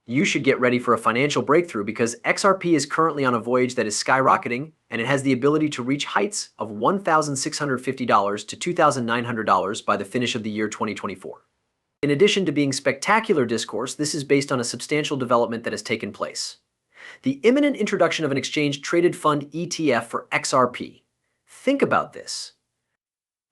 You should get ready for a financial breakthrough because XRP is currently on a voyage that is skyrocketing, and it has the ability to reach heights of $1,650 to $2,900 by the finish of the year 2024. In addition to being spectacular discourse, this is based on a substantial development that has taken place. The imminent introduction of an exchange-traded fund ETF for XRP. Think about this.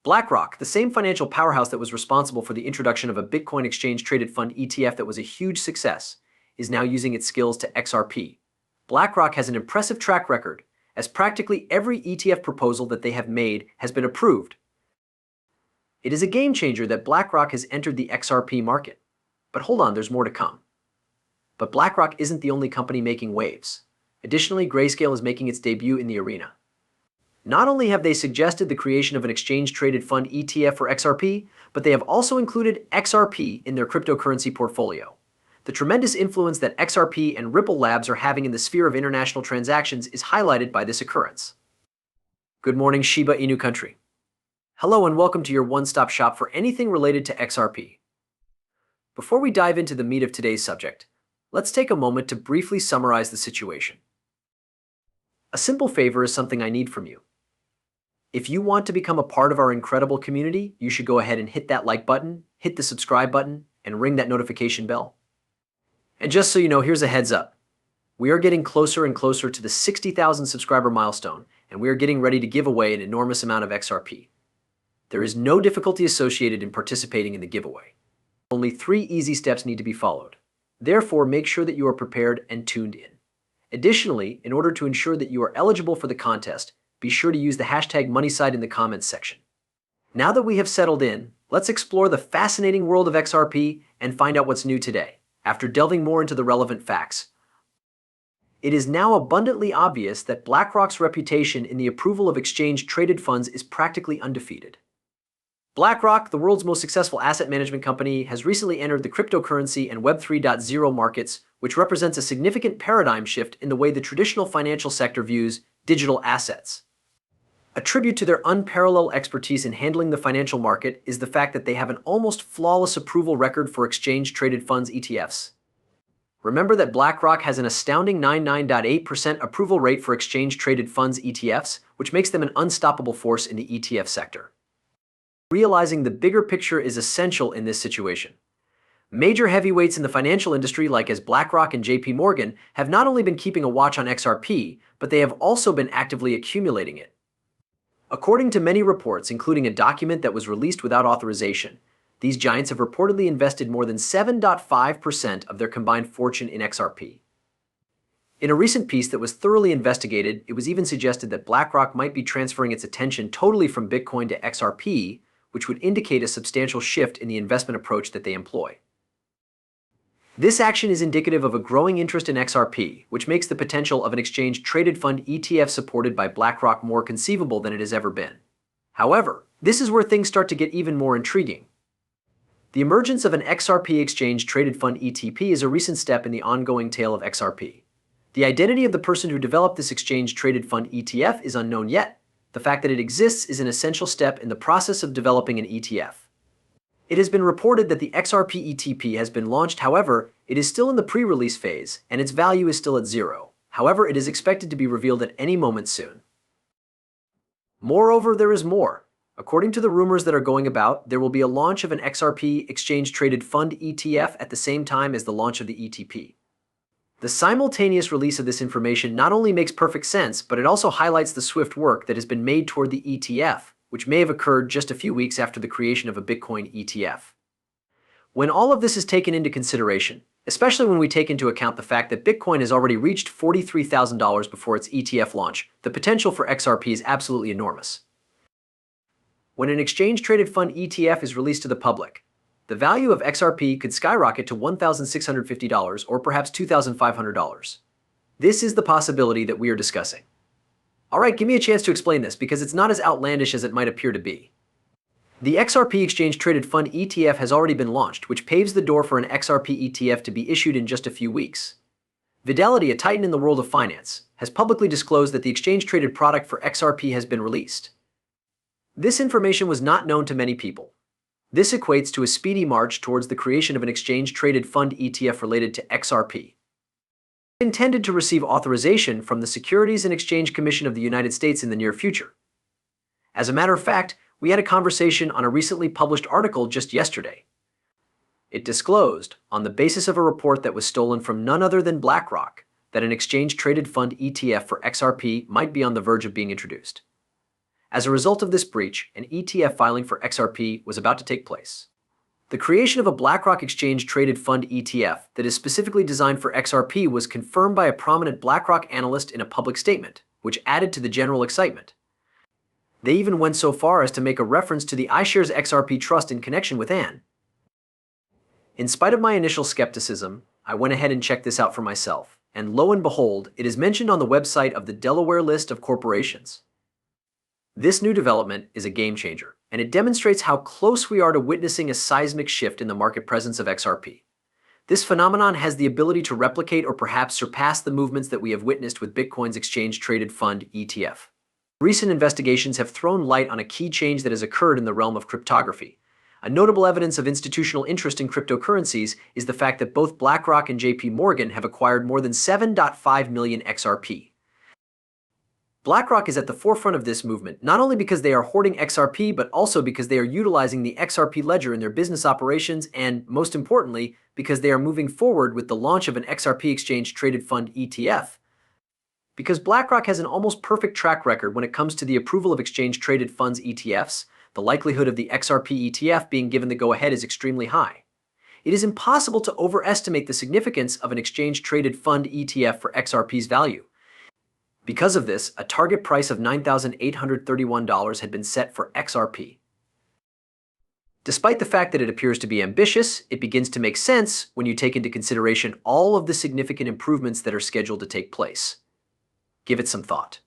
BlackRock, the same financial powerhouse that was responsible for the introduction of a Bitcoin exchange-traded fund ETF that was a huge success, is now using its skills to XRP. BlackRock has an impressive track record, as practically every ETF proposal that they have made has been approved. It is a game changer that BlackRock has entered the XRP market. But hold on, there's more to come. But BlackRock isn't the only company making waves. Additionally, Grayscale is making its debut in the arena. Not only have they suggested the creation of an exchange-traded fund ETF for XRP, but they have also included XRP in their cryptocurrency portfolio. The tremendous influence that XRP and Ripple Labs are having in the sphere of international transactions is highlighted by this occurrence. Good morning, Shiba Inu country. Hello and welcome to your one-stop shop for anything related to XRP. Before we dive into the meat of today's subject, let's take a moment to briefly summarize the situation. A simple favor is something I need from you. If you want to become a part of our incredible community, you should go ahead and hit that like button, hit the subscribe button, and ring that notification bell. And just so you know, here's a heads up. We are getting closer and closer to the 60,000 subscriber milestone, and we are getting ready to give away an enormous amount of XRP. There is no difficulty associated in participating in the giveaway. Only 3 easy steps need to be followed. Therefore, make sure that you are prepared and tuned in. Additionally, in order to ensure that you are eligible for the contest, be sure to use the hashtag MoneySide in the comments section. Now that we have settled in, let's explore the fascinating world of XRP and find out what's new today. After delving more into the relevant facts, it is now abundantly obvious that BlackRock's reputation in the approval of exchange-traded funds is practically undefeated. BlackRock, the world's most successful asset management company, has recently entered the cryptocurrency and Web 3.0 markets, which represents a significant paradigm shift in the way the traditional financial sector views digital assets. A tribute to their unparalleled expertise in handling the financial market is the fact that they have an almost flawless approval record for exchange-traded funds ETFs. Remember that BlackRock has an astounding 99.8% approval rate for exchange-traded funds ETFs, which makes them an unstoppable force in the ETF sector. Realizing the bigger picture is essential in this situation. Major heavyweights in the financial industry, like as BlackRock and JP Morgan, have not only been keeping a watch on XRP, but they have also been actively accumulating it. According to many reports, including a document that was released without authorization, these giants have reportedly invested more than 7.5% of their combined fortune in XRP. In a recent piece that was thoroughly investigated, it was even suggested that BlackRock might be transferring its attention totally from Bitcoin to XRP, which would indicate a substantial shift in the investment approach that they employ. This action is indicative of a growing interest in XRP, which makes the potential of an exchange-traded fund ETF supported by BlackRock more conceivable than it has ever been. However, this is where things start to get even more intriguing. The emergence of an XRP exchange-traded fund ETP is a recent step in the ongoing tale of XRP. The identity of the person who developed this exchange-traded fund ETF is unknown yet. The fact that it exists is an essential step in the process of developing an ETF. It has been reported that the XRP ETP has been launched, however, it is still in the pre-release phase, and its value is still at 0. However, it is expected to be revealed at any moment soon. Moreover, there is more. According to the rumors that are going about, there will be a launch of an XRP exchange-traded fund ETF at the same time as the launch of the ETP. The simultaneous release of this information not only makes perfect sense, but it also highlights the swift work that has been made toward the ETF, which may have occurred just a few weeks after the creation of a Bitcoin ETF. When all of this is taken into consideration, especially when we take into account the fact that Bitcoin has already reached $43,000 before its ETF launch, the potential for XRP is absolutely enormous. When an exchange-traded fund ETF is released to the public, the value of XRP could skyrocket to $1,650 or perhaps $2,500. This is the possibility that we are discussing. Alright, give me a chance to explain this because it's not as outlandish as it might appear to be. The XRP exchange-traded fund ETF has already been launched, which paves the door for an XRP ETF to be issued in just a few weeks. Fidelity, a titan in the world of finance, has publicly disclosed that the exchange-traded product for XRP has been released. This information was not known to many people. This equates to a speedy march towards the creation of an exchange-traded fund ETF related to XRP, intended to receive authorization from the Securities and Exchange Commission of the United States in the near future. As a matter of fact, we had a conversation on a recently published article just yesterday. It disclosed, on the basis of a report that was stolen from none other than BlackRock, that an exchange-traded fund ETF for XRP might be on the verge of being introduced. As a result of this breach, an ETF filing for XRP was about to take place. The creation of a BlackRock exchange-traded fund ETF that is specifically designed for XRP was confirmed by a prominent BlackRock analyst in a public statement, which added to the general excitement. They even went so far as to make a reference to the iShares XRP Trust in connection with Anne. In spite of my initial skepticism, I went ahead and checked this out for myself, and lo and behold, it is mentioned on the website of the Delaware List of Corporations. This new development is a game changer, and it demonstrates how close we are to witnessing a seismic shift in the market presence of XRP. This phenomenon has the ability to replicate or perhaps surpass the movements that we have witnessed with Bitcoin's exchange-traded fund ETF. Recent investigations have thrown light on a key change that has occurred in the realm of cryptography. A notable evidence of institutional interest in cryptocurrencies is the fact that both BlackRock and JP Morgan have acquired more than 7.5 million XRP. BlackRock is at the forefront of this movement, not only because they are hoarding XRP, but also because they are utilizing the XRP ledger in their business operations and, most importantly, because they are moving forward with the launch of an XRP exchange-traded fund ETF. Because BlackRock has an almost perfect track record when it comes to the approval of exchange-traded funds ETFs, the likelihood of the XRP ETF being given the go-ahead is extremely high. It is impossible to overestimate the significance of an exchange-traded fund ETF for XRP's value. Because of this, a target price of $9,831 had been set for XRP. Despite the fact that it appears to be ambitious, it begins to make sense when you take into consideration all of the significant improvements that are scheduled to take place. Give it some thought.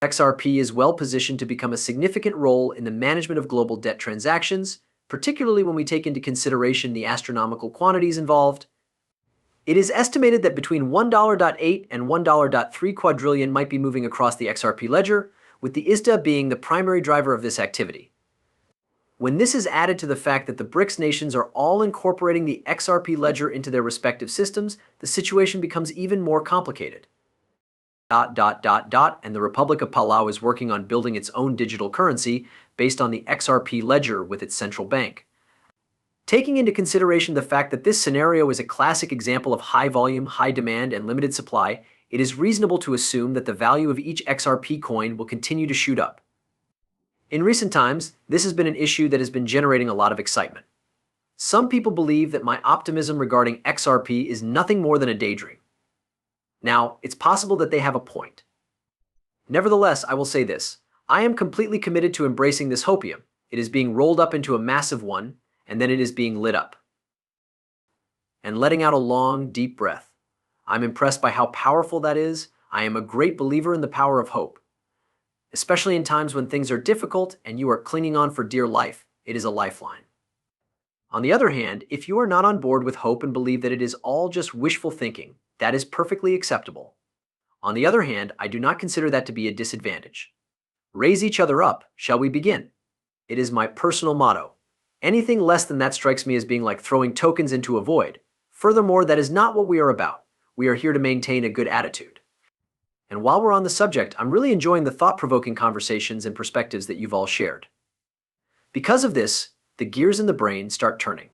XRP is well positioned to become a significant role in the management of global debt transactions, particularly when we take into consideration the astronomical quantities involved. It is estimated that between $1.8 and $1.3 quadrillion might be moving across the XRP ledger, with the ISDA being the primary driver of this activity. When this is added to the fact that the BRICS nations are all incorporating the XRP ledger into their respective systems, the situation becomes even more complicated. And the Republic of Palau is working on building its own digital currency based on the XRP ledger with its central bank. Taking into consideration the fact that this scenario is a classic example of high volume, high demand, and limited supply, it is reasonable to assume that the value of each XRP coin will continue to shoot up. In recent times, this has been an issue that has been generating a lot of excitement. Some people believe that my optimism regarding XRP is nothing more than a daydream. Now, it's possible that they have a point. Nevertheless, I will say this. I am completely committed to embracing this hopium. It is being rolled up into a massive one, and then it is being lit up. And letting out a long, deep breath. I'm impressed by how powerful that is. I am a great believer in the power of hope. Especially in times when things are difficult and you are clinging on for dear life, it is a lifeline. On the other hand, if you are not on board with hope and believe that it is all just wishful thinking, that is perfectly acceptable. On the other hand, I do not consider that to be a disadvantage. Raise each other up, shall we begin? It is my personal motto. Anything less than that strikes me as being like throwing tokens into a void. Furthermore, that is not what we are about. We are here to maintain a good attitude. And while we're on the subject, I'm really enjoying the thought-provoking conversations and perspectives that you've all shared. Because of this, the gears in the brain start turning.